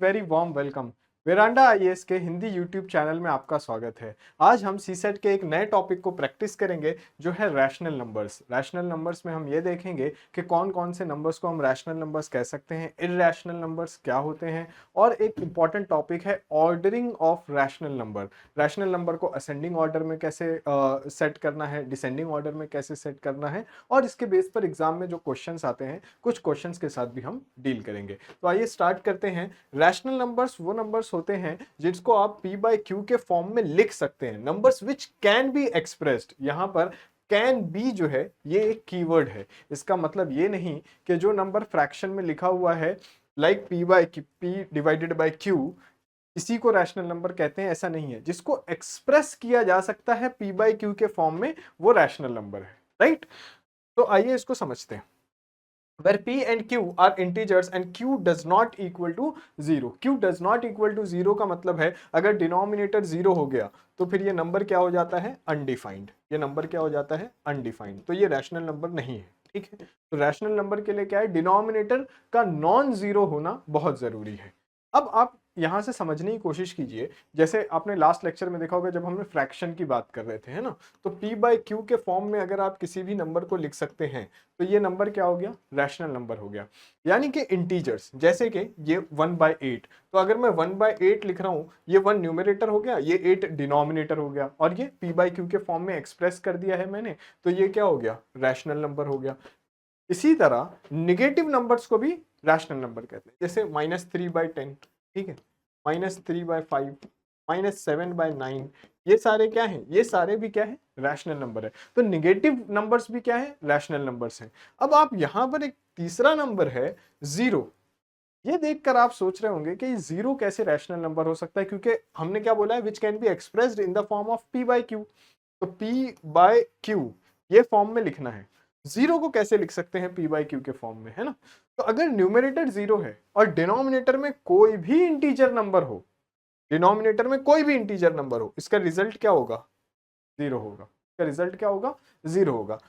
Very warm welcome. Veranda IAS के Hindi YouTube channel में आपका स्वागत है। आज हम सीसेट के एक नए टॉपिक को प्रैक्टिस करेंगे जो है रैशनल नंबर्स। रैशनल नंबर्स में हम ये देखेंगे कि कौन कौन से नंबर्स को हम रैशनल नंबर्स कह सकते हैं, इरैशनल नंबर्स क्या होते हैं, और एक इंपॉर्टेंट टॉपिक है ordering of rational number. Rational number को असेंडिंग ऑर्डर में कैसे सेट करना है, डिसेंडिंग ऑर्डर में कैसे सेट करना है, और इसके बेस पर एग्जाम में जो क्वेश्चंस आते हैं कुछ क्वेश्चंस के साथ भी हम डील करेंगे। तो आइए स्टार्ट करते हैं। रैशनल नंबर्स वो नंबर्स होते हैं जिसको आप p बाई क्यू के फॉर्म में लिख सकते हैं। Numbers which can be expressed, यहां पर कैन बी जो है ये एक कीवर्ड है। इसका मतलब ये नहीं कि जो नंबर फ्रैक्शन में लिखा हुआ है like p divided by Q, इसी को रैशनल नंबर कहते हैं, ऐसा नहीं है। जिसको एक्सप्रेस किया जा सकता है p बाई क्यू के फॉर्म में वो रैशनल नंबर है, राइट। तो आइए इसको समझते हैं। where p and q are integers and q does not equal to 0। q does not equal to 0 का मतलब है अगर डिनोमिनेटर 0 हो गया तो फिर ये नंबर क्या हो जाता है, अनडिफाइंड। ये नंबर क्या हो जाता है, अनडिफाइंड। तो ये रैशनल नंबर नहीं है, ठीक है। तो रैशनल नंबर के लिए क्या है, डिनोमिनेटर का नॉन जीरो होना बहुत जरूरी है। अब आप यहां से समझने की कोशिश कीजिए, जैसे आपने लास्ट लेक्चर में देखा होगा जब हमने फ्रैक्शन की बात कर रहे थे, है ना। तो p बाई क्यू के फॉर्म में अगर आप किसी भी नंबर को लिख सकते हैं तो ये नंबर क्या हो गया, रैशनल नंबर हो गया। यानी कि इंटीजर्स, जैसे कि ये 1/8, तो अगर मैं 1/8 लिख रहा हूं, ये 1 न्यूमरेटर हो गया, ये 8 डिनोमिनेटर हो गया, और ये p बाई क्यू के फॉर्म में एक्सप्रेस कर दिया है मैंने, तो ये क्या हो गया, रैशनल नंबर हो गया। इसी तरह निगेटिव नंबर्स को भी रैशनल नंबर कहते हैं, जैसे -3/10, ठीक है, -3/5, -7/9, ये सारे क्या हैं, ये सारे भी क्या है, रैशनल नंबर है। तो निगेटिव नंबर्स भी क्या है, रैशनल नंबर्स हैं। अब आप यहां पर एक तीसरा नंबर है जीरो, ये देखकर आप सोच रहे होंगे कि जीरो कैसे रैशनल नंबर हो सकता है, क्योंकि हमने क्या बोला है, which can be expressed in the form of p by Q. तो p बाय क्यू ये फॉर्म में लिखना है, जीरो को कैसे लिख सकते हैं p बाई क्यू के फॉर्म में, है ना। तो अगर न्यूमरेटर जीरो है और डिनोमिनेटर में कोई भी इंटीजर नंबर हो, डिनोमिनेटर में कोई भी इंटीजर नंबर हो, इसका रिजल्ट क्या होगा, जीरो होगा। इसका रिजल्ट क्या होगा, जीरो होगा।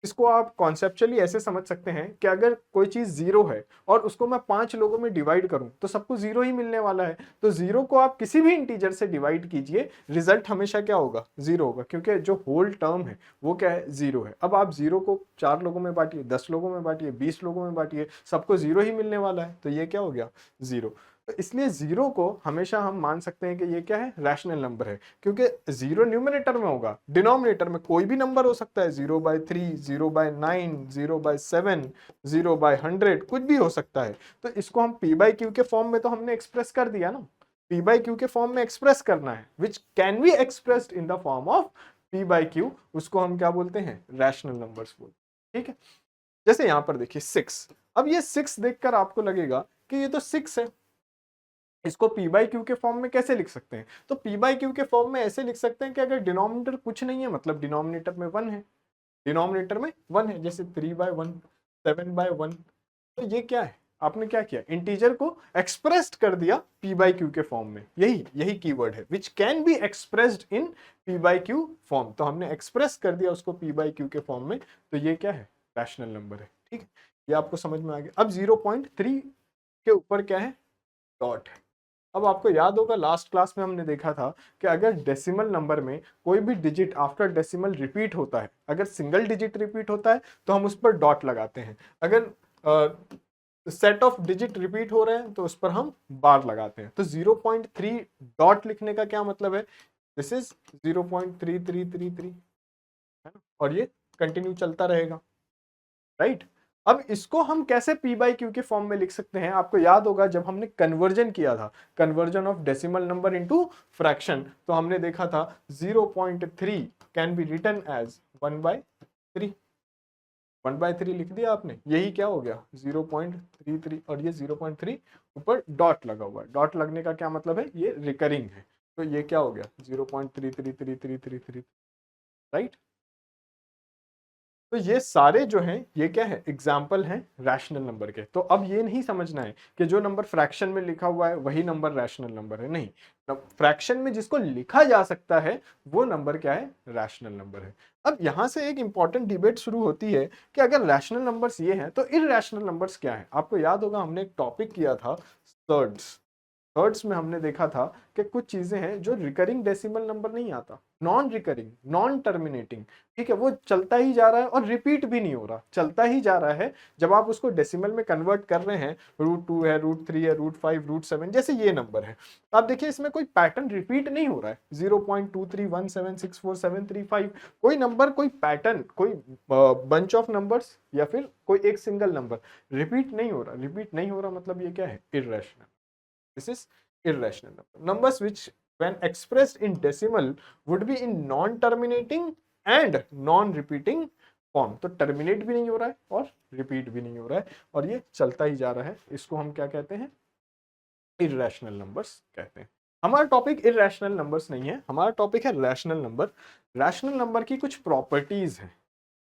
इसको आप कॉन्सेप्चुअली ऐसे समझ सकते हैं कि अगर कोई चीज जीरो है और उसको मैं 5 लोगों में डिवाइड करूं तो सबको जीरो ही मिलने वाला है। तो जीरो को आप किसी भी इंटीजर से डिवाइड कीजिए, रिजल्ट हमेशा क्या होगा, जीरो होगा, क्योंकि जो होल टर्म है वो क्या है, जीरो है। अब आप जीरो को 4 लोगों में बांटिए, 10 लोगों में बांटिए, 20 लोगों में बांटिए, सबको जीरो ही मिलने वाला है, तो ये क्या हो गया, जीरो। तो इसलिए जीरो को हमेशा हम मान सकते हैं कि ये क्या है, रैशनल नंबर है, क्योंकि जीरो न्यूमरेटर में होगा, डिनोमिनेटर में कोई भी नंबर हो सकता है, 0/3, 0/9, 0/7, 0/100, कुछ भी हो सकता है। तो इसको हम p बाई क्यू के फॉर्म में तो हमने एक्सप्रेस कर दिया ना, p बाई क्यू के फॉर्म में एक्सप्रेस करना है, which can be expressed in the form of p by Q, उसको हम क्या बोलते हैं, रैशनल नंबर्स बोलते हैं, ठीक है। जैसे यहां पर देखिए 6, अब ये 6 देखकर आपको लगेगा कि ये तो 6 है, इसको p बाई क्यू के फॉर्म में कैसे लिख सकते हैं। तो p बाई क्यू के फॉर्म में ऐसे लिख सकते हैं कि अगर डिनोमिनेटर कुछ नहीं है, मतलब डिनोमिनेटर में 1 है, डिनोमिनेटर में 1 है, जैसे 3/1, 7/1, तो ये क्या है, आपने क्या किया, इंटीजर को एक्सप्रेस्ड कर दिया p बाई क्यू के फॉर्म में। यही यही कीवर्ड है, which can be expressed in p by Q form. तो हमने एक्सप्रेस कर दिया उसको p बाई क्यू के फॉर्म में, तो ये क्या है, रैशनल नंबर है, ठीक है। ये आपको समझ में आ गया। अब 0.3 के ऊपर क्या है, डॉट है। अब आपको याद होगा लास्ट क्लास में हमने देखा था कि अगर डेसिमल नंबर में कोई भी डिजिट आफ्टर डेसिमल रिपीट होता है, अगर सिंगल डिजिट रिपीट होता है तो हम उस पर डॉट लगाते हैं, अगर सेट ऑफ डिजिट रिपीट हो रहे हैं तो उस पर हम बार लगाते हैं। तो 0.3 डॉट लिखने का क्या मतलब है, दिस इज 0.3333, है ना, और ये कंटिन्यू चलता रहेगा, राइट। अब इसको हम कैसे p बाई क्यू के फॉर्म में लिख सकते हैं, आपको याद होगा जब हमने कन्वर्जन किया था, conversion of decimal number into fraction, तो हमने देखा था 0.3 कैन बी रिटन एज 1/3, 1/3 लिख दिया आपने, यही क्या हो गया 0.33, और ये 0.3 ऊपर डॉट लगा हुआ है। डॉट लगने का क्या मतलब है, ये रिकरिंग है, तो ये क्या हो गया 0.333333, राइट। तो ये सारे जो हैं ये क्या है, एग्जाम्पल हैं रैशनल नंबर के। तो अब ये नहीं समझना है कि जो नंबर फ्रैक्शन में लिखा हुआ है वही नंबर रैशनल नंबर है, नहीं। फ्रैक्शन में जिसको लिखा जा सकता है वो नंबर क्या है, रैशनल नंबर है। अब यहां से एक इंपॉर्टेंट डिबेट शुरू होती है कि अगर रैशनल नंबर्स ये हैं तो इरैशनल नंबर्स क्या है। आपको याद होगा हमने एक टॉपिक किया था सर्ड्स, थर्ड्स में हमने देखा था कि कुछ चीजें हैं जो रिकरिंग डेसिमल नंबर नहीं आता, नॉन रिकरिंग, नॉन टर्मिनेटिंग, ठीक है, वो चलता ही जा रहा है और रिपीट भी नहीं हो रहा, चलता ही जा रहा है। जब आप उसको डेसिमल में कन्वर्ट कर रहे हैं, √2 है, √3 है, √5, √7, जैसे ये नंबर है, आप देखिए इसमें कोई पैटर्न रिपीट नहीं हो रहा है, 0.23176473 कोई नंबर, कोई पैटर्न, कोई बंच ऑफ नंबर्स या फिर कोई एक सिंगल नंबर रिपीट नहीं हो रहा। रिपीट नहीं हो रहा मतलब ये क्या है? Irrational. This is irrational number. Numbers which, when expressed in decimal, would be in non-terminating and non-repeating form. तो टर्मिनेट भी नहीं हो रहा है और रिपीट भी नहीं हो रहा है और ये चलता ही जा रहा है, इसको हम क्या कहते हैं? इर्रेशनल नंबर्स कहते हैं। हमारा टॉपिक इर्रेशनल नंबर्स नहीं है, हमारा टॉपिक है रैशनल नंबर। रैशनल नंबर की कुछ प्रॉपर्टीज हैं।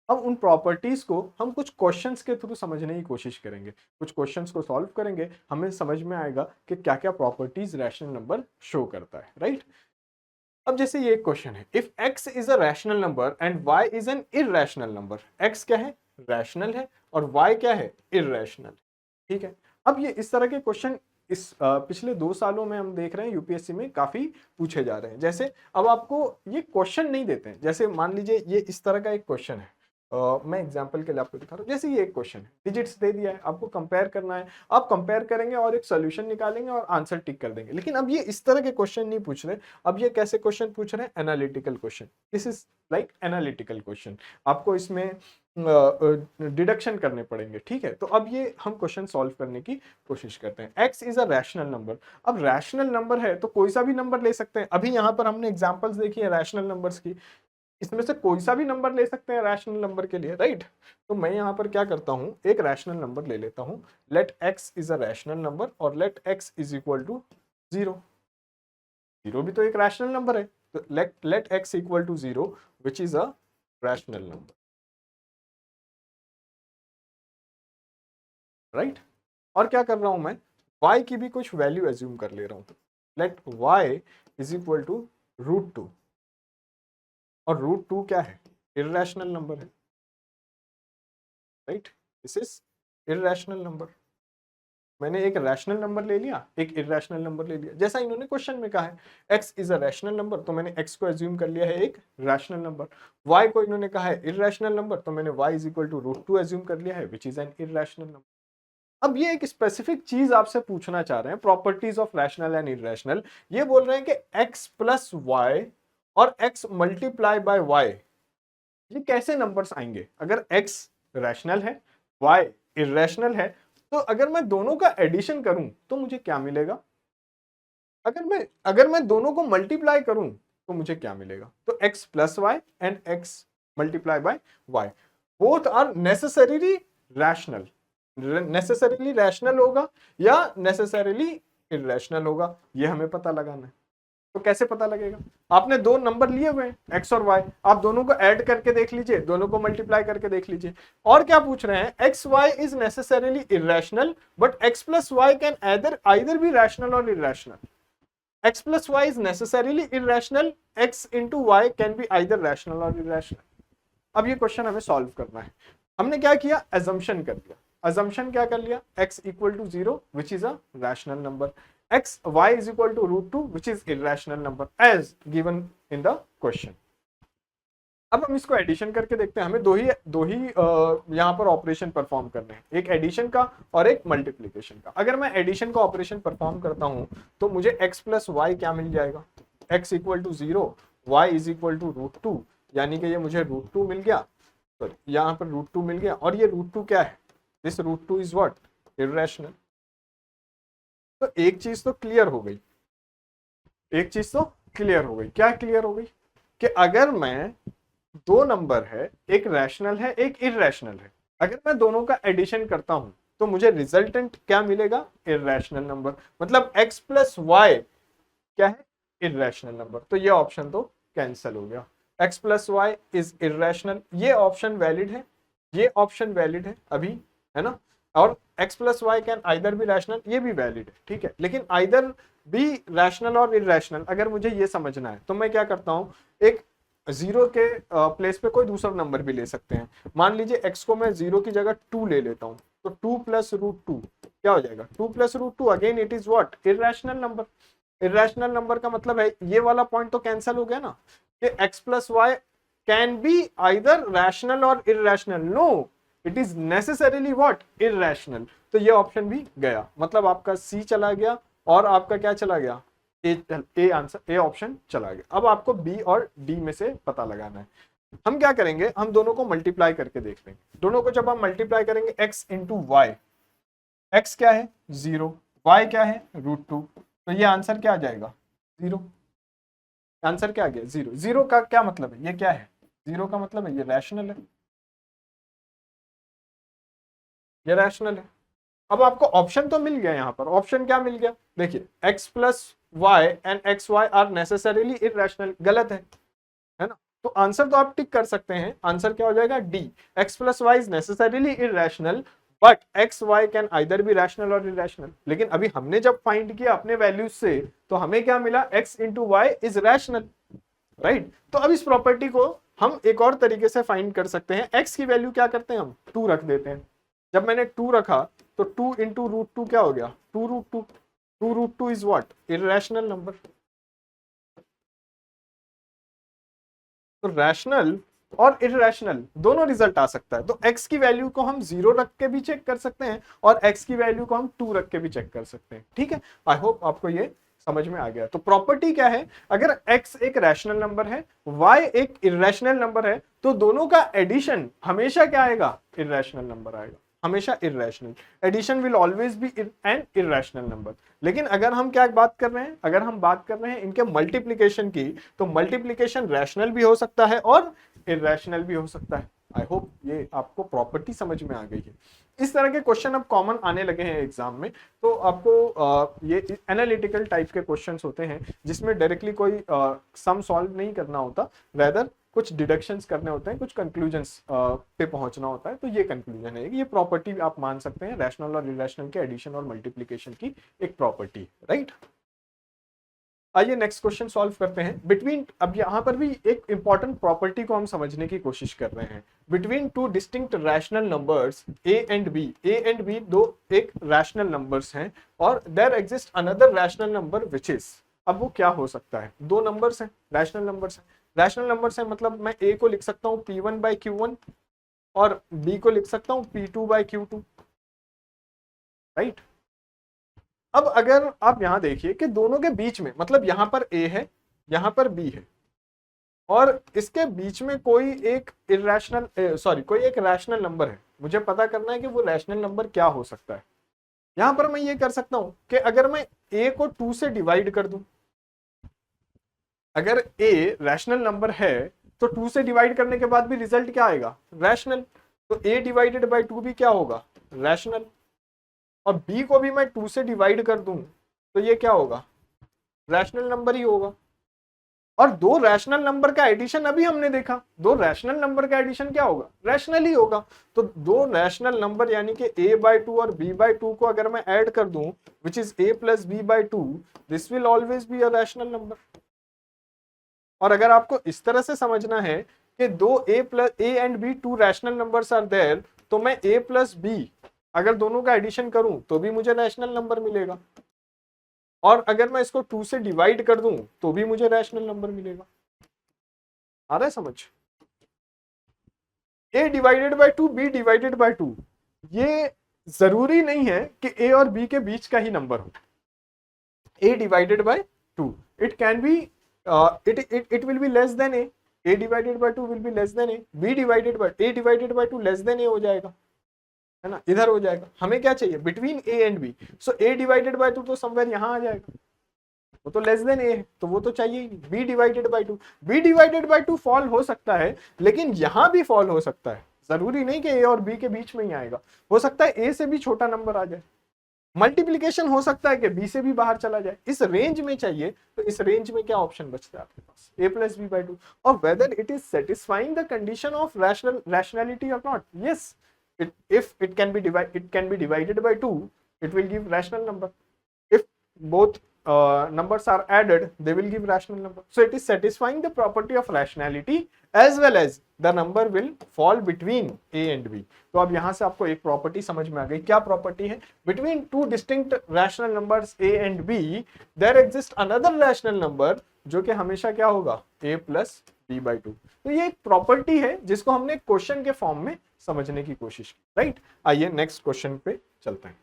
अब उन प्रॉपर्टीज को हम कुछ क्वेश्चंस के थ्रू समझने की कोशिश करेंगे, कुछ क्वेश्चंस को सॉल्व करेंगे, हमें समझ में आएगा कि क्या क्या प्रॉपर्टीज रैशनल नंबर शो करता है, राइट। अब जैसे ये एक क्वेश्चन है, if x is a rational number and y is an irrational number. x क्या है? रैशनल है, और y क्या है? इररेशनल, ठीक है। अब ये इस तरह के क्वेश्चन इस पिछले 2 सालों में हम देख रहे हैं यूपीएससी में काफी पूछे जा रहे हैं। जैसे अब आपको ये क्वेश्चन नहीं देते हैं, जैसे मान लीजिए ये इस तरह का एक क्वेश्चन है, मैं एग्जांपल के लिए आपको दिखा रहा हूँ। जैसे ये एक क्वेश्चन है, डिजिट्स दे दिया है, आपको कंपेयर करना है, आप कंपेयर करेंगे और एक सोल्यूशन निकालेंगे और आंसर टिक कर देंगे। लेकिन अब ये इस तरह के क्वेश्चन नहीं पूछ रहे, अब ये कैसे क्वेश्चन पूछ रहे हैं? Analytical question. This is like analytical question, आपको इसमें डिडक्शन करने पड़ेंगे, ठीक है। तो अब ये हम क्वेश्चन सॉल्व करने की कोशिश करते हैं। x is a rational number. अब रैशनल नंबर है तो कोई सा भी नंबर ले सकते हैं। अभी यहाँ पर हमने एग्जांपल्स देखी है रैशनल नंबर्स की, इसमें से कोई सा भी नंबर ले सकते हैं रैशनल नंबर के लिए, राइट। तो मैं यहाँ पर क्या करता हूँ, एक रैशनल नंबर ले लेता हूँ, let x is a rational number और let x is equal to 0। 0 भी तो एक रैशनल नंबर है, तो let x equal to 0 which is a rational number, right. और क्या कर रहा हूं मैं, y की भी कुछ वैल्यू एज्यूम कर ले रहा हूं, let y is equal to √2, और √2 क्या है? इररेशनल नंबर है, right. This is irrational number. मैंने एक रैशनल नंबर ले लिया, एक इररेशनल नंबर ले लिया, जैसा इन्होंने क्वेश्चन में कहा है x is a rational number, तो मैंने x को एज्यूम कर लिया है एक रैशनल नंबर। y को इन्होंने कहा है इररेशनल नंबर, तो मैंने y is equal to √2 assume कर लिया है which is an irrational number. अब ये एक स्पेसिफिक चीज आपसे पूछना चाह रहे हैं, properties of rational and irrational. ये बोल रहे हैं कि x प्लस वाई और x मल्टीप्लाई बाय y, ये कैसे नंबर्स आएंगे? अगर x रैशनल है, y इररेशनल है, तो अगर मैं दोनों का एडिशन करूं तो मुझे क्या मिलेगा? अगर मैं दोनों को मल्टीप्लाई करूं तो मुझे क्या मिलेगा? तो x plus y and x multiply by y both are necessarily rational. Necessarily rational होगा या नेसेसरीली इररेशनल होगा, ये हमें पता लगाना है। तो कैसे पता लगेगा? आपने दो नंबर लिए हुए हैं x और y, आप दोनों को ऐड करके देख लीजिए, दोनों को मल्टीप्लाई करके देख लीजिए। और क्या पूछ रहे हैं? x y is necessarily irrational but x plus y can either be rational और irrational. x plus y is necessarily irrational, x into y can be either rational और इररेशनल। अब ये क्वेश्चन हमें सॉल्व करना है। हमने क्या किया? एजम्पशन कर दिया। assumption क्या कर लिया? x equal to 0 which is a rational number, x y is equal to √2 which is irrational number as given in the question। अब हम इसको एडिशन करके देखते हैं। हमें दो ही यहाँ पर ऑपरेशन परफॉर्म करने हैं, एक एडिशन का और एक मल्टीप्लीकेशन का। अगर मैं एडिशन का ऑपरेशन परफॉर्म करता हूँ तो मुझे x प्लस वाई क्या मिल जाएगा? x equal to 0, y is equal to √2, यानी कि ये मुझे √2 मिल गया, सॉरी यहाँ पर √2 मिल गया। और ये √2 क्या है? This √2 is what? Irrational। तो एक चीज तो क्लियर हो गई, एक चीज तो क्लियर हो गई। क्या क्लियर हो गई? कि अगर मैं दो नंबर है, एक रैशनल है एक इररेशनल है, अगर मैं दोनों का एडिशन करता हूं तो मुझे रिजल्टेंट क्या मिलेगा? Irrational number. मतलब x प्लस वाई क्या है? Irrational number. तो ये ऑप्शन तो कैंसिल हो गया, x plus y is irrational. ये ऑप्शन वैलिड है, ये ऑप्शन वैलिड है अभी, है ना। और x plus y can either भी रैशनल, ये भी वैलिड है, ठीक है। लेकिन आइदर भी रैशनल और इररेशनल अगर मुझे ये समझना है तो मैं क्या करता हूँ, एक 0 के प्लेस पे कोई दूसरा नंबर भी ले सकते हैं। मान लीजिए x को मैं 0 की जगह 2 ले लेता हूँ, तो 2 प्लस √2 क्या हो जाएगा 2 plus root two, again it is what, irrational number. Irrational number का मतलब है ये वाला पॉइंट तो कैंसिल हो गया ना कि x plus y can be either rational और irrational, no it is necessarily what, irrational. तो ये ऑप्शन भी गया, मतलब आपका सी चला गया और आपका क्या चला गया, ए आंसर, ए ऑप्शन चला गया। अब आपको बी और डी में से पता लगाना है। हम क्या करेंगे, हम दोनों को मल्टीप्लाई करके देख लेंगे। दोनों को जब हम मल्टीप्लाई करेंगे x इंटू वाई, x क्या है 0, y क्या है √2, तो ये आंसर क्या आ जाएगा 0। आंसर क्या आ गया 0। 0 का क्या मतलब है, ये क्या है 0 का मतलब है ये रैशनल है, ये रैशनल है। अब आपको ऑप्शन तो मिल गया, यहाँ पर ऑप्शन क्या मिल गया, देखिए x plus y and x y are necessarily irrational, गलत है ना। तो आंसर तो आप टिक कर सकते हैं, आंसर क्या हो जाएगा D, x plus y is necessarily irrational but x y can either be rational और इररेशनल। लेकिन अभी हमने जब फाइंड किया अपने वैल्यूज से तो हमें क्या मिला, x into y is rational, right. तो अब इस प्रॉपर्टी को हम एक और तरीके से फाइंड कर सकते हैं। x की वैल्यू क्या करते हैं, हम 2 रख देते हैं। जब मैंने 2 रखा तो 2 इंटू √2 क्या हो गया 2√2, 2√2 इज व्हाट, इररेशनल नंबर। तो रैशनल और इररेशनल दोनों रिजल्ट आ सकता है। तो x की वैल्यू को हम 0 रख के भी चेक कर सकते हैं और x की वैल्यू को हम 2 रख के भी चेक कर सकते हैं, ठीक है। आई होप आपको ये समझ में आ गया। तो प्रॉपर्टी क्या है, अगर x एक रैशनल नंबर है, y एक इररेशनल नंबर है, तो दोनों का एडिशन हमेशा क्या आएगा, इररेशनल नंबर आएगा, हमेशा irrational. Addition will always be an irrational number. लेकिन अगर हम क्या बात कर रहे हैं, अगर हम बात कर रहे हैं इनके मल्टीप्लीकेशन की, तो मल्टीप्लीकेशन रैशनल भी हो सकता है और इररेशनल भी हो सकता है। आई होप ये आपको प्रॉपर्टी समझ में आ गई है। इस तरह के क्वेश्चन अब कॉमन आने लगे हैं एग्जाम में। तो आपको ये एनालिटिकल टाइप के क्वेश्चंस होते हैं जिसमें डायरेक्टली कोई सम सॉल्व नहीं करना होता, रेदर कुछ डिडक्शंस करने होते हैं, कुछ कंक्लूजन्स पे पहुंचना होता है। तो ये कंक्लूजन है कि ये प्रॉपर्टी आप मान सकते हैं, रैशनल और इररेशनल के एडिशन और मल्टीप्लिकेशन की एक प्रॉपर्टी, राइट। आइए नेक्स्ट क्वेश्चन सॉल्व करते हैं। बिटवीन, अब यहाँ पर भी एक इंपॉर्टेंट प्रॉपर्टी को हम समझने की कोशिश कर रहे हैं। Between two distinct rational numbers a and b, a and b दो एक रैशनल नंबर्स हैं और there exist another rational number which is, अब वो क्या हो सकता है, दो नंबर्स हैं, रैशनल नंबर्स हैं। रैशनल नंबर्स हैं मतलब मैं a को लिख सकता हूँ p1 बाई q1 और b को लिख सकता हूँ p2 बाई q2, राइट। अब अगर आप यहां देखिए कि दोनों के बीच में, मतलब यहां पर a है, यहां पर b है और इसके बीच में कोई एक इररेशनल सॉरी कोई एक रैशनल नंबर है। मुझे पता करना है कि वो रैशनल नंबर क्या हो सकता है। यहां पर मैं ये कर सकता हूं कि अगर मैं a को 2 से डिवाइड कर दूं, अगर a रैशनल नंबर है तो 2 से डिवाइड करने के बाद भी रिजल्ट क्या आएगा, रैशनल। तो a डिवाइडेड बाई 2 भी क्या होगा, रैशनल। और b को भी मैं 2 से डिवाइड कर दूं तो ये क्या होगा, रैशनल नंबर ही होगा। और दो रैशनल नंबर का एडिशन अभी हमने देखा, दो रैशनल नंबर का एडिशन क्या होगा, रैशनल ही होगा। तो दो रैशनल नंबर यानी कि a/2 और b/2 को अगर मैं ऐड कर दूं which is a plus b/2, this will always be a rational number. और अगर आपको इस तरह से समझना है कि दो a and b two rational numbers are there, तो मैं a प्लस b अगर दोनों का एडिशन करूं तो भी मुझे रैशनल नंबर मिलेगा और अगर मैं इसको 2 से डिवाइड कर दूं तो भी मुझे रैशनल नंबर मिलेगा। आ रहा है समझ, a divided by 2 b divided by 2, ये जरूरी नहीं है कि a और b के बीच का ही नंबर हो। a divided by 2 it can be it will be less than a divided by 2 will be less than b divided by a divided by 2 less than a हो जाएगा, है ना, इधर हो जाएगा। हमें क्या चाहिए, between a and b। So a divided by 2 तो समवेयर यहां आ जाएगा, वो तो लेस देन a है तो वो तो चाहिए ही नहीं। b divided by 2, b divided by 2 fall हो सकता है लेकिन यहां भी फॉल हो सकता है, जरूरी नहीं कि a और b के बीच में ही आएगा। हो सकता है a से भी छोटा नंबर आ जाए, मल्टीप्लीकेशन हो सकता है कि b से भी बाहर चला जाए। इस रेंज में चाहिए तो इस रेंज में क्या ऑप्शन बचता है आपके पास, a प्लस b बाई 2। और whether it is satisfying the condition of rationality और not, yes, if it can be divided by 2 it will give rational number if both numbers are added, they will give rational number. So it is satisfying the property of rationality as well as the number will fall between a and b. तो अब यहां से आपको एक property समझ में आ गई. क्या प्रॉपर्टी है? Between two distinct rational numbers a and b, there exists another rational number जो कि हमेशा क्या होगा? a plus b by 2. तो ये एक प्रॉपर्टी है जिसको हमने क्वेश्चन के फॉर्म में समझने की कोशिश की. राइट, आइए नेक्स्ट क्वेश्चन पे चलते हैं.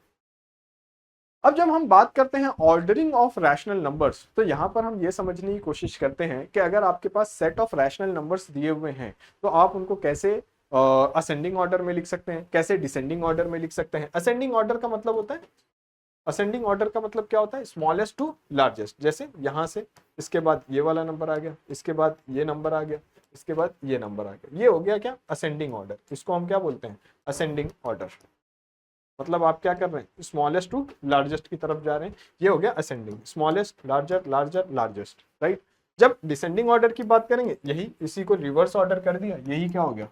अब जब हम बात करते हैं ऑर्डरिंग ऑफ रैशनल नंबर्स, तो यहां पर हम ये समझने की कोशिश करते हैं कि अगर आपके पास सेट ऑफ रैशनल नंबर्स दिए हुए हैं तो आप उनको कैसे असेंडिंग ऑर्डर में लिख सकते हैं, कैसे डिसेंडिंग ऑर्डर में लिख सकते हैं. असेंडिंग ऑर्डर का मतलब होता है, असेंडिंग ऑर्डर का मतलब क्या होता है? Smallest to largest. जैसे यहां से इसके बाद ये वाला नंबर आ गया, इसके बाद ये नंबर आ गया, इसके बाद ये नंबर आ गया. ये हो गया क्या? Ascending order. इसको हम क्या बोलते हैं? Ascending order. मतलब आप क्या कर रहे हैं? स्मॉलेस्ट टू लार्जेस्ट की तरफ जा रहे हैं. ये हो गया ascending. Smallest, larger, larger, largest. Right. जब डिसेंडिंग ऑर्डर की बात करेंगे, यही इसी को रिवर्स ऑर्डर कर दिया, यही क्या हो गया?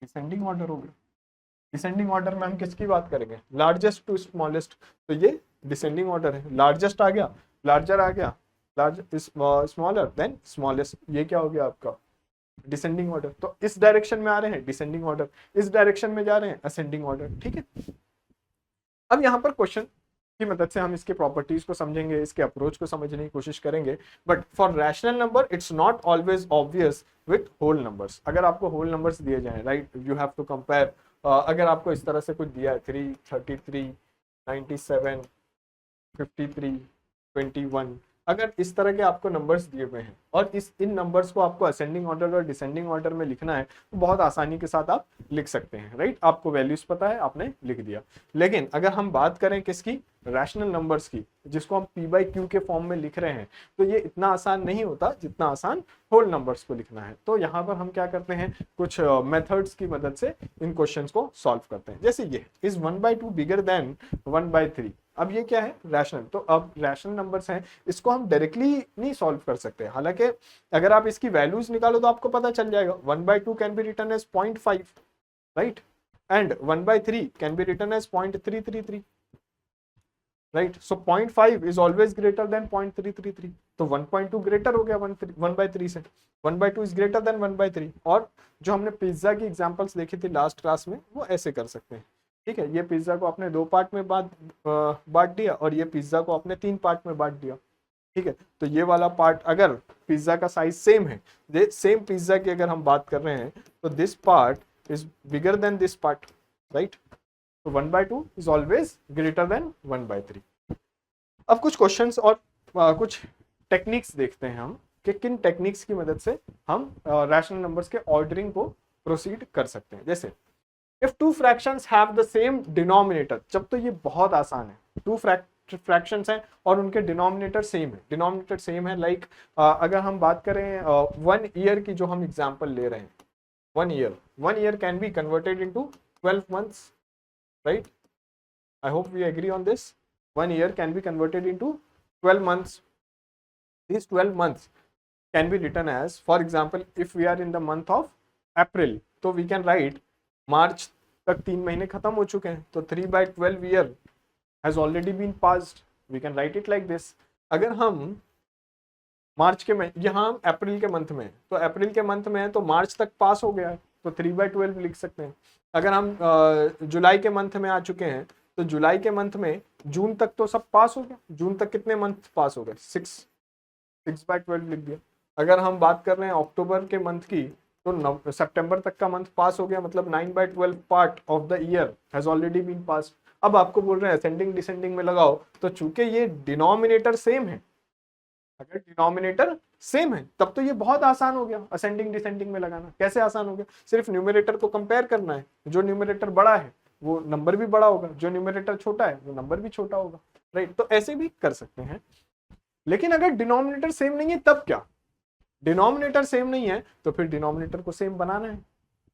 डिसेंडिंग ऑर्डर हो गया. डिसेंडिंग ऑर्डर में हम किसकी बात करेंगे? Largest to smallest. तो ये डिसेंडिंग ऑर्डर है. लार्जेस्ट आ गया, लार्जर आ गया, लार्ज स्मॉलर, देन स्मॉलेस्ट. ये क्या हो गया आपका? Descending order. तो इस डायरेक्शन में आ रहे हैं डिसेंडिंग ऑर्डर, इस डायरेक्शन में जा रहे हैं असेंडिंग ऑर्डर. ठीक है. अब यहाँ पर क्वेश्चन की मदद से हम इसके प्रॉपर्टीज को समझेंगे, इसके अप्रोच को समझने की कोशिश करेंगे. But for rational number it's not always obvious with whole numbers. अगर आपको होल नंबर्स दिए जाएं, right, you have to compare. अगर आपको इस तरह से कुछ दिया है 3, 33, 97, 53, 21, अगर इस तरह के आपको नंबर्स दिए हुए हैं और इन नंबर्स को आपको असेंडिंग ऑर्डर और डिसेंडिंग ऑर्डर में लिखना है तो बहुत आसानी के साथ आप लिख सकते हैं. राइट, आपको वैल्यूज पता है, आपने लिख दिया. लेकिन अगर हम बात करें किसकी? रैशनल नंबर्स की, जिसको हम p by q के फॉर्म में लिख रहे हैं, तो ये इतना आसान नहीं होता जितना आसान होल नंबर्स को लिखना है. तो यहाँ पर हम क्या करते हैं? कुछ मेथड्स की मदद से इन क्वेश्चंस को सॉल्व करते हैं. जैसे ये इज 1/2 बिगर देन 1/3. अब ये क्या है? रैशनल. तो अब रैशनल नंबर्स हैं, इसको हम डायरेक्टली नहीं सॉल्व कर सकते. हालांकि अगर आप इसकी वैल्यूज निकालो तो आपको पता चल जाएगा. 1/2 can be written as 0.5, right, and 1/3 can be written as 0.333, right. So 0.5 is always greater than 0.333. तो 1.2 ग्रेटर हो गया 1/3 से. 1/2 इज ग्रेटर देन 1/3. और जो हमने पिज्जा की एग्जांपल्स देखी थी लास्ट क्लास में, वो ऐसे कर सकते हैं. ठीक है, ये पिज्जा को आपने 2 पार्ट में बांट दिया और ये पिज्जा को आपने 3 पार्ट में बांट दिया. ठीक है, तो ये वाला पार्ट, अगर पिज्जा का साइज सेम है, सेम पिज्जा की अगर हम बात कर रहे हैं, तो this part is bigger than this part, right. तो 1/2 इज ऑलवेज ग्रेटर देन 1/3. अब कुछ क्वेश्चंस और कुछ टेक्निक्स देखते हैं हम कि किन टेक्निक्स की मदद से हम रैशनल नंबर्स के ऑर्डरिंग को प्रोसीड कर सकते हैं. जैसे if two fractions have the same denominator. जब तो ये बहुत आसान है. टू फ्रैक्शंस हैं और उनके डिनोमिनेटर सेम है. डिनोमिनेटर सेम है, लाइक अगर हम बात करें 1 ईयर की, जो हम एग्जांपल ले रहे हैं, 1 year can be converted into 12 months, right. I hope we agree on this. 1 year can be converted into 12 months. These 12 months can be written as, for example, if we are in the month of April, तो we can write March तक 3 महीने खत्म हो चुके हैं, तो 3/12 year has already been passed. We can write it like this. अगर हम मार्च के में, यहाँ अप्रैल के मंथ में, तो अप्रैल के मंथ में है तो मार्च तक पास हो गया है, तो 3/12 लिख सकते हैं. अगर हम जुलाई के मंथ में आ चुके हैं, तो जुलाई के मंथ में जून तक तो सब पास हो गया. जून तक कितने मंथ पास हो गए? 6/12 लिख दिया. अगर हम बात कर रहे हैं अक्टूबर के मंथ की, तो सितंबर तक का मंथ पास हो गया, मतलब 9/12 part of the year has already been passed. अब आपको बोल रहे हैं असेंडिंग डिसेंडिंग में लगाओ, तो चूंकि ये डिनोमिनेटर सेम है, अगर डिनोमिनेटर सेम है तब तो ये बहुत आसान हो गया असेंडिंग डिसेंडिंग में लगाना. कैसे आसान हो गया? सिर्फ न्यूमरेटर को कंपेयर करना है. जो न्यूमरेटर बड़ा है वो नंबर भी बड़ा होगा, जो न्यूमरेटर छोटा है वो नंबर भी छोटा होगा, राइट. तो ऐसे भी कर सकते हैं. लेकिन अगर डिनोमिनेटर सेम नहीं है तब क्या? डिनोमिनेटर सेम नहीं है तो फिर डिनोमिनेटर को सेम बनाना है.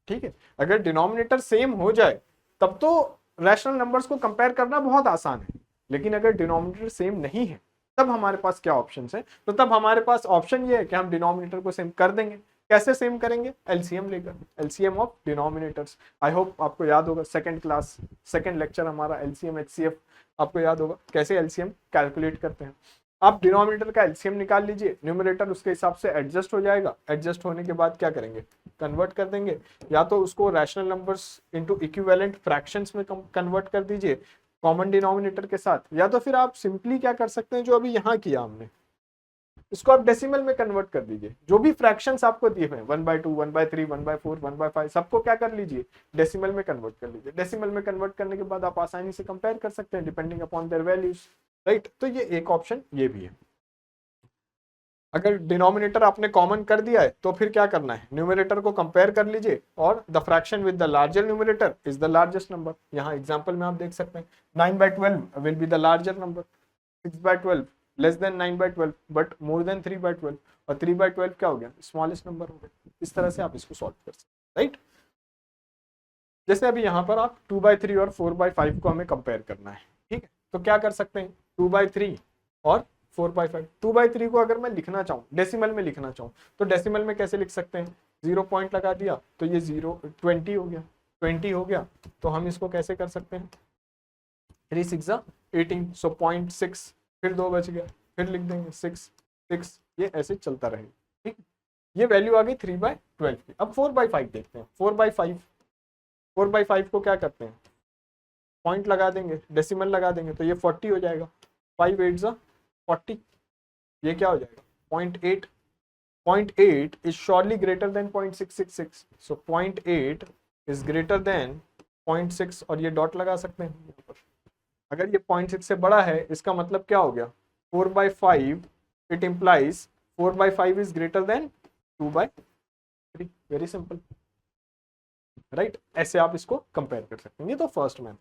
ठीक है, अगर डिनोमिनेटर सेम हो जाए तब तो रैशनल नंबर्स को कंपेयर करना बहुत आसान है. लेकिन अगर डिनोमिनेटर सेम नहीं है तब हमारे पास क्या ऑप्शन है? तो तब हमारे पास ऑप्शन ये है कि हम डिनोमिनेटर को सेम कर देंगे. कैसे सेम करेंगे? एलसीएम लेकर, LCM of denominators. I hope आपको याद होगा, सेकंड लेक्चर हमारा एलसीएम एचसीएफ आपको याद होगा कैसे एलसीएम कैलकुलेट करते हैं. आप डिनोमिनेटर का एलसीएम निकाल लीजिए, न्यूमरेटर उसके हिसाब से एडजस्ट हो जाएगा, एडजस्ट होने के बाद क्या करेंगे, कन्वर्ट कर देंगे, या तो उसको rational numbers into equivalent fractions में कन्वर्ट कर दीजिए कॉमन डिनोमिनेटर के साथ, या तो फिर आप सिंपली क्या कर सकते हैं, जो अभी यहाँ किया हमने, इसको आप डेसिमल में कन्वर्ट कर दीजिए। जो भी फ्रैक्शंस आपको दिए हुए हैं 1/2, 1/3, 1/4, 1/5, सबको क्या कर लीजिए, डेसिमल में कन्वर्ट कर लीजिए। डेसिमल में कन्वर्ट करने के बाद आप आसानी से कंपेयर कर सकते हैं depending upon their values, right. तो ये एक ऑप्शन ये भी है। अगर डिनोमिनेटर आपने कॉमन कर दिया है तो फिर क्या करना है, न्यूमरेटर को कंपेयर कर लीजिए और the fraction with the larger numerator is the largest number. यहाँ एग्जांपल में आप देख सकते हैं 9/12 will be the larger number, 6/12 less than 9/12 but more than 3/12, और 3/12 क्या हो गया, स्मॉलेस्ट नंबर हो गया। इस तरह से आप इसको सॉल्व कर सकते हैं, राइट। जैसे अभी यहाँ पर आप 2/3 और 4/5 को हमें कंपेयर करना है, ठीक है। तो क्या कर सकते हैं, 2/3 और 4/5। 2/3 को अगर मैं लिखना चाहूँ, डेसिमल में लिखना चाहूँ, तो डेसिमल में कैसे लिख सकते हैं, 0 पॉइंट लगा दिया तो ये 20 हो गया, 20 हो गया। तो हम इसको कैसे कर सकते हैं, 3 6 18, सो 0.6, फिर 2 बच गया, फिर लिख देंगे 6 6, ये ऐसे चलता रहेगा, ठीक। ये वैल्यू आ गई 3/12 की। अब 4/5 देखते हैं। 4/5 को क्या करते हैं, पॉइंट लगा देंगे, डेसिमल लगा देंगे, तो ये 40 हो जाएगा, 5 8 40, ये क्या हो जाएगा 0.8। 0.8 is surely greater than 0.666, so 0.8 is greater than 0.6, और ये डॉट लगा सकते हैं यहाँ पर। अगर ये 0.6 से बड़ा है इसका मतलब क्या हो गया, 4/5, it implies 4/5 is greater than 2/3, very simple, right. ऐसे आप इसको कंपेयर कर सकते हैं। ये तो फर्स्ट मेथड।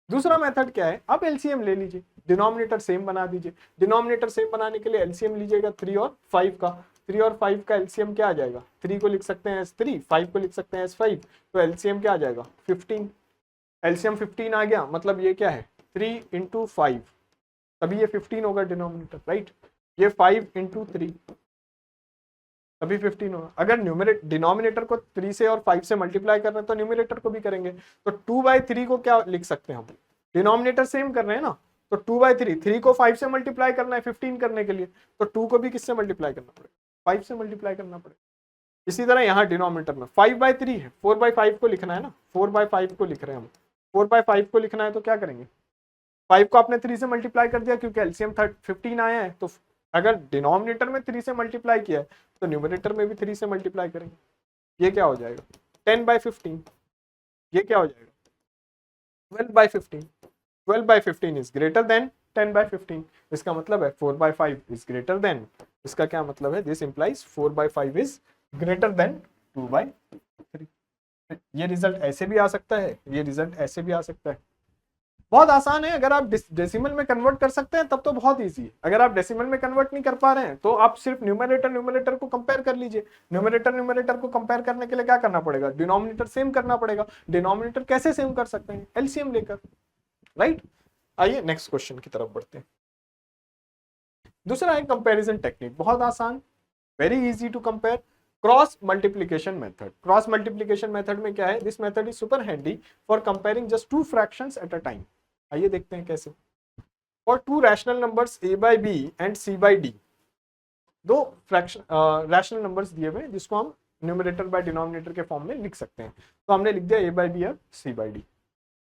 दूसरा मेथड क्या है, आप एलसीएम ले लीजिए, डिनोमिनेटर सेम बना दीजिए। डिनोमिनेटर सेम बनाने के लिए एलसीएम लीजिएगा 3 और 5 का। 3 और 5 का एलसीएम क्या आ जाएगा, 3 को लिख सकते हैं एज 3, 5 को लिख सकते हैं एज 5, तो एलसीएम क्या आ जाएगा 15। एलसीएम 15 आ गया, मतलब ये क्या है 3 × 5, तभी ये 15 होगा डिनोमिनेटर, राइट। ये 5 × 3 तभी 15 होगा। अगर डिनोमिनेटर को 3 से और 5 से मल्टीप्लाई कर रहे हैं तो न्यूमरेटर को भी करेंगे। तो 2/3 को क्या लिख सकते हैं हम, डिनोमिनेटर सेम कर रहे हैं ना, तो 2/3, 3 को 5 से मल्टीप्लाई करना है 15 करने के लिए, तो 2 को भी किससे मल्टीप्लाई करना पड़ेगा, 5 से मल्टीप्लाई करना पड़ेगा। इसी तरह यहाँ डिनोमिनेटर में 5/3 है, 4/5 को लिखना है ना, 4/5 को लिख रहे हैं हम, 4/5 को लिखना है तो क्या करेंगे, 5 को आपने 3 से मल्टीप्लाई कर दिया क्योंकि एलसीएम 15 आया है, तो अगर डिनोमिनेटर में 3 से मल्टीप्लाई किया है तो न्यूमरेटर में भी 3 से मल्टीप्लाई करेंगे, ये क्या हो जाएगा 10/15, ये क्या हो जाएगा 12/15। 12/15 इज ग्रेटर देन 10/15, इसका मतलब है 4/5 इज ग्रेटर देन, इसका क्या मतलब है, this implies 4/5 is greater than 2/3। ये रिजल्ट ऐसे भी आ सकता है, ये रिजल्ट ऐसे भी आ सकता है। बहुत आसान है, अगर आप डेसिमल में कन्वर्ट कर सकते हैं तब तो बहुत इजी है। अगर आप डेसिमल में कन्वर्ट नहीं कर पा रहे हैं तो आप सिर्फ न्यूमरेटर को कंपेयर कर लीजिए। न्यूमरेटर को कंपेयर करने के लिए क्या करना पड़ेगा, डिनोमिनेटर सेम करना पड़ेगा। डिनोमिनेटर कैसे सेम कर सकते हैं, एलसीएम लेकर, राइट। आइए नेक्स्ट क्वेश्चन की तरफ बढ़ते हैं। दूसरा है कंपैरिजन टेक्निक, बहुत आसान, very easy to compare, cross multiplication method. Cross multiplication method में क्या है, this method is super handy for comparing just 2 fractions at a time. आइए देखते हैं कैसे। For 2 rational numbers a/b and c/d, दो रैशनल नंबर्स दिए हुए जिसको हम न्यूमरेटर बाय डिनोमिनेटर के फॉर्म में लिख सकते हैं, तो हमने लिख दिया a/b और c/d।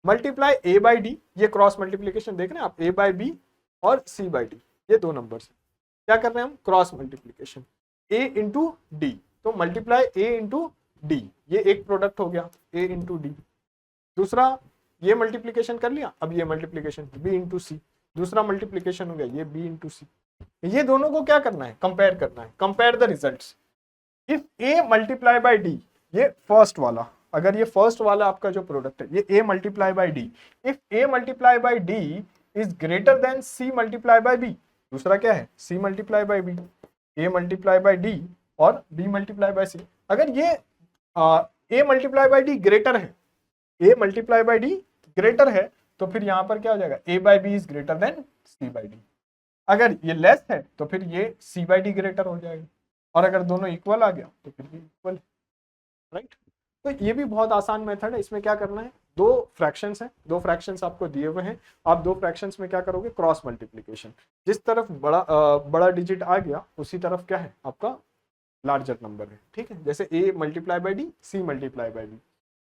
मल्टीप्लाई a/d, ये क्रॉस मल्टीप्लीकेशन देख रहे हैं आप, a/b और c/d, ये दो नंबर्स हैं। क्या कर रहे हैं हम, क्रॉस मल्टीप्लीकेशन, a × d, तो मल्टीप्लाई a × d, ये एक प्रोडक्ट हो गया a × d। दूसरा ये मल्टीप्लीकेशन कर लिया, अब ये मल्टीप्लीकेशन b × c, दूसरा मल्टीप्लीकेशन हो गया ये b × c। ये दोनों को क्या करना है, कंपेयर करना है, compare the results. If a multiply by d, ये फर्स्ट वाला, अगर ये फर्स्ट वाला आपका जो प्रोडक्ट है ये a multiply by d, if a multiply by d is greater than c multiply by b, दूसरा क्या है c multiply by b, a multiply by d और b मल्टीप्लाई बाय c। अगर ये a multiply by d greater है, a multiply by d greater है, तो फिर यहां पर क्या हो जाएगा, a/b is greater than c/d। अगर ये लेस है तो फिर ये c/d ग्रेटर हो जाएगा, और अगर दोनों इक्वल आ गया तो फिर ये इक्वल, राइट। तो ये भी बहुत आसान मेथड है। इसमें क्या करना है, दो फ्रैक्शंस हैं, दो फ्रैक्शंस आपको दिए हुए हैं, आप दो फ्रैक्शंस में क्या करोगे, क्रॉस मल्टीप्लीकेशन। जिस तरफ बड़ा डिजिट आ गया उसी तरफ क्या है आपका लार्जर नंबर है, ठीक है। जैसे a multiply by D, c multiply by D,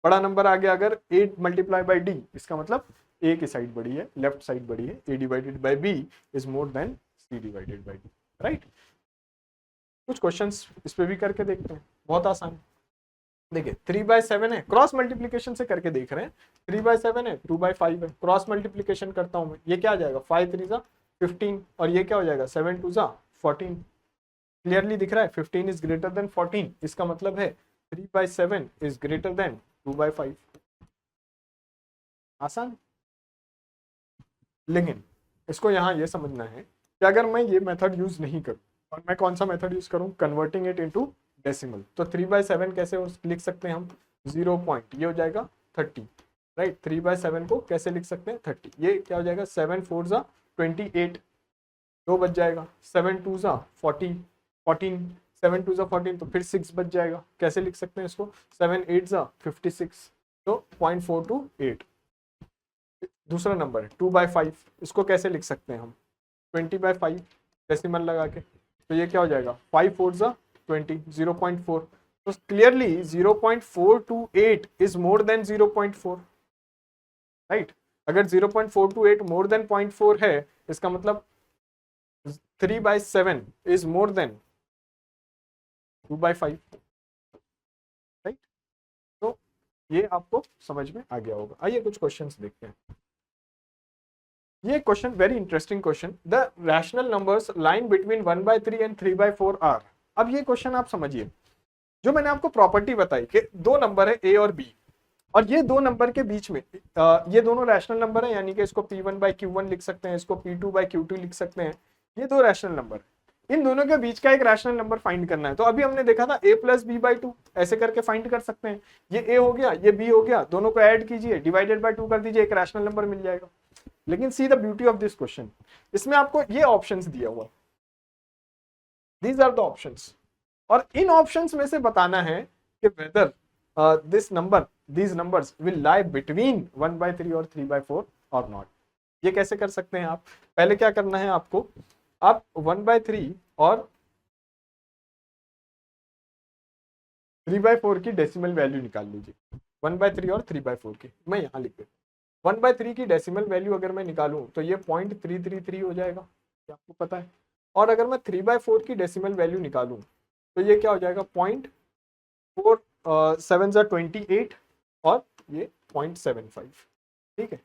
बड़ा नंबर आ गया अगर a मल्टीप्लाई बाई डी, इसका मतलब a की साइड बड़ी है, लेफ्ट साइड बड़ी है, a divided by b is more than c divided by d, right. कुछ क्वेश्चंस इस पे भी करके देखते हैं, बहुत आसान है। देखिए 3/7 है, क्रॉस मल्टीप्लीकेशन से करके देख रहे हैं। 3/7 है, 2/5 है, क्रॉस मल्टीप्लीकेशन करता हूं मैं, ये क्या आ जाएगा 5 3 जा 15, और ये क्या हो जाएगा 7 2 जा 14। क्लियरली दिख रहा है 15 इज ग्रेटर देन 14, इसका मतलब है 3/7 इज ग्रेटर देन 2/5। आसान। लेकिन इसको यहाँ ये समझना है कि अगर मैं ये मेथड यूज नहीं करूँ और मैं कौन सा मेथड यूज करूँ, कन्वर्टिंग इट इनटू डेसिमल, तो 3/7 कैसे लिख सकते हैं हम, 0 पॉइंट, ये हो जाएगा 30, राइट। 3/7 को कैसे लिख सकते हैं 30, ये क्या हो जाएगा 7 4 जा 28, 2 बच जाएगा, 7 2 जा 40 14, 7 2 जा 14, तो फिर 6 बच जाएगा, कैसे लिख सकते हैं इसको, 7 8 जा 56, तो 0.428। दूसरा नंबर है 2/5, इसको कैसे लिख सकते हैं हम 20/5 डेसिमल लगा के, तो ये क्या हो जाएगा 5 4 जा 20, 0.4, तो clearly 0.428 is more than 0.4, right. अगर 0.428 मोर देन 0.4 है, इसका मतलब 3/7 इज मोर देन 2/5, राइट। तो ये आपको समझ में आ गया होगा। आइए कुछ क्वेश्चंस देखते हैं। ये question very interesting question, the rational numbers line between 1/3 and 3/4 are. अब ये क्वेश्चन आप समझिए, जो मैंने आपको प्रॉपर्टी बताई कि दो नंबर है a और b, और ये दो नंबर के बीच में ये दोनों रैशनल नंबर है, यानी कि इसको p1/q1 लिख सकते हैं, इसको p2/q2 लिख सकते हैं, ये दो रैशनल नंबर है। इन दोनों के बीच का एक रैशनल नंबर फाइंड करना है। तो अभी हमने देखा था a + b/2, ऐसे करके फाइंड कर सकते हैं। ये a हो गया, ये b हो गया, दोनों को ऐड कीजिए, डिवाइडेड बाय 2 कर दीजिए, एक रैशनल नंबर मिल जाएगा। लेकिन see the beauty of this question, इसमें आपको ये ऑप्शंस दिया हुआ, दीज आर द ऑप्शंस, और इन ऑप्शंस में से बताना है कि weather these numbers will lie between 1/3 और 3/4 और नॉट। ये कैसे कर सकते हैं आप, पहले क्या करना है आपको, आप 1/3 और 3/4 की डेसिमल वैल्यू निकाल लीजिए। 1/3 और 3/4 की मैं यहाँ लिख देता हूँ। 1/3 की डेसिमल वैल्यू अगर मैं निकालूं तो ये 0.333 हो जाएगा, ये आपको पता है। और अगर मैं 3/4 की डेसिमल वैल्यू निकालूं तो ये क्या हो जाएगा 0.47 जा 28, और ये 0.75, ठीक है।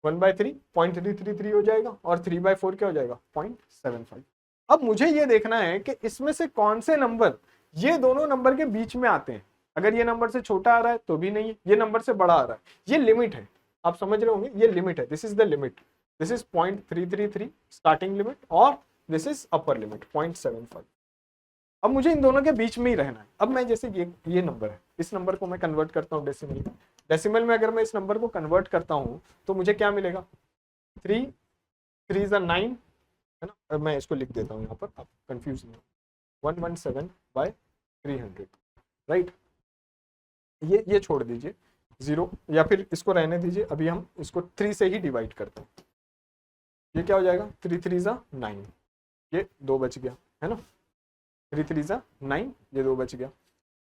1/3 0.333 हो जाएगा, और 3/4 क्या हो जाएगा 0.75। अब मुझे ये देखना है कि इसमें से कौन से नंबर ये दोनों नंबर के बीच में आते हैं। अगर ये नंबर से छोटा आ रहा है तो भी नहीं है, ये नंबर से बड़ा आ रहा है, ये लिमिट है, आप समझ रहे होंगे, ये लिमिट है, this is the limit, this is 0.333 starting limit, और दिस इज अपर लिमिट 0.75। अब मुझे इन दोनों के बीच में ही रहना है। अब मैं जैसे ये नंबर है, इस नंबर को मैं कन्वर्ट करता हूँ डेसिमल में, डेसिमल में अगर मैं इस नंबर को कन्वर्ट करता हूँ तो मुझे क्या मिलेगा, 3 3 is 9, है ना। मैं इसको लिख देता हूँ यहाँ पर, आप कंफ्यूज नहीं, 117/300, राइट। ये छोड़ दीजिए 0, या फिर इसको रहने दीजिए, अभी हम इसको 3 से ही डिवाइड करते हैं। ये क्या हो जाएगा 3 3 is 9, ये 2 बच गया, है ना। 3 3 is 9, ये 2 बच गया,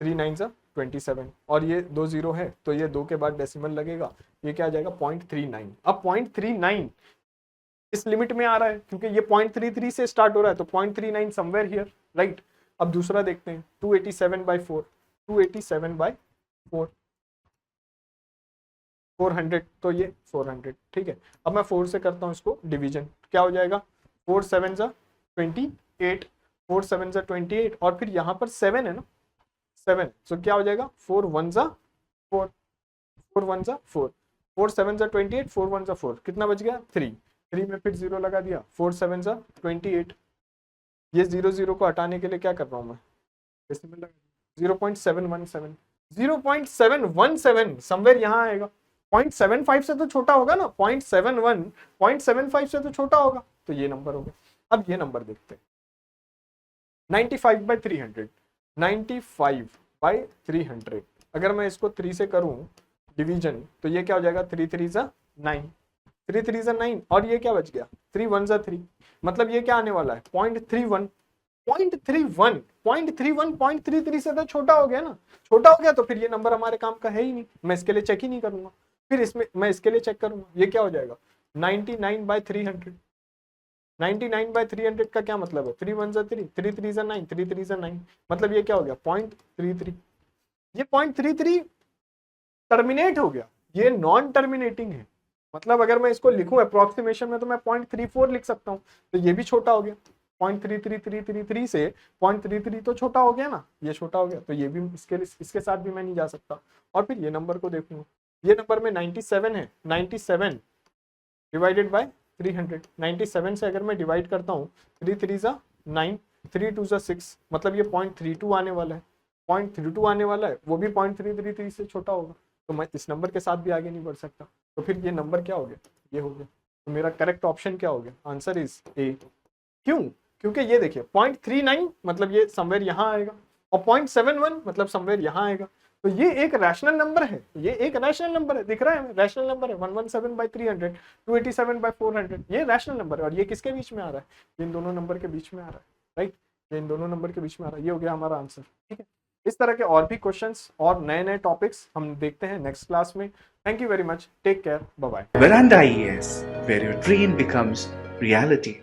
3 9 is 27, और ये 2 0 है तो ये 2 के बाद डेसिमल लगेगा, ये क्या आ जाएगा 0.39। अब 0.39 इस लिमिट में आ रहा है क्योंकि ये 0.33 से स्टार्ट हो रहा है, तो 0.39 समवेयर हियर, राइट। अब दूसरा देखते हैं 287/4, 287/4, 400, तो ये 400, ठीक है। अब मैं 4 से करता हूँ इसको डिवीजन, क्या हो जाएगा 4 7 जा 28, 4 7 जा 28, और फिर यहाँ पर 7 है ना, 7, सो क्या हो जाएगा 4 1 जा 4, 4 1 जा 4, 4 7 जा 28, 4 1 जा 4, कितना बच गया 3 में फिर 0 लगा दिया, 4 7 जा 28, ये 0 0 को हटाने के लिए क्या कर रहा हूँ मैं, 0.717, 0.717 समवेयर यहाँ आएगा। 0.75 से तो छोटा होगा ना, 0.71 0.75 से तो छोटा होगा, तो ये नंबर होगा। अब ये नंबर देखते हैं 95/300, 95/300, अगर मैं इसको 3 से करूं डिवीजन, तो ये क्या हो जाएगा 3 3 जा 9, 3 3 जा 9 और ये क्या बच गया 3 1 जा 3, मतलब ये क्या आने वाला है 0.31, 0.31, 0.31 0.33 से तो छोटा हो गया ना, छोटा हो गया तो फिर ये नंबर हमारे काम का है ही नहीं, मैं इसके लिए चेक ही नहीं करूंगा, फिर इसमें मैं इसके लिए चेक करूंगा, ये क्या हो जाएगा 99/300, 99/300 का क्या मतलब है 3 1 जा 3, 3 3 जा 9, 3 3 जा 9, मतलब ये क्या हो गया 0.33, ये 0.33 टर्मिनेट हो गया, ये नॉन टर्मिनेटिंग है, मतलब अगर मैं इसको लिखूं अप्रोक्सीमेशन में तो मैं 0.34 लिख सकता हूं, तो ये भी छोटा हो गया 0.33333 से 0.33 तो छोटा हो गया ना, ये छोटा हो गया, तो ये भी इसके साथ भी मैं नहीं जा सकता, और फिर ये नंबर को देखूंगा, ये नंबर में 97 है, 97 डिवाइडेड बाय 300, 97 से अगर मैं डिवाइड करता हूँ 3 3 जा 9, 3 2 जा 6, मतलब ये 0.32 आने वाला है, 0.32 आने वाला है, वो भी 0.333 से छोटा होगा, तो मैं इस नंबर के साथ भी आगे नहीं बढ़ सकता, तो फिर ये नंबर क्या हो गया, ये हो गया, तो मेरा करेक्ट ऑप्शन क्या हो गया, आंसर इज ए। क्यों, क्योंकि ये देखिए 0.39 मतलब ये समवेयर यहाँ आएगा, और 0.71 मतलब समवेयर यहाँ आएगा, तो ये एक रैशनल नंबर है, ये एक रैशनल नंबर है, दिख रहा है रैशनल नंबर है 117/300, 287/400, ये रैशनल नंबर है, और ये किसके बीच में आ रहा है, ये इन दोनों नंबर के बीच में आ रहा है, राइट, ये इन दोनों नंबर के बीच में आ रहा है, ये हो गया हमारा आंसर, ठीक है। इस तरह के और भी क्वेश्चंस और नए नए टॉपिक्स हम देखते हैं नेक्स्ट क्लास में। Thank you very much, take care, bye bye. Veranda IAS, where your dream becomes reality.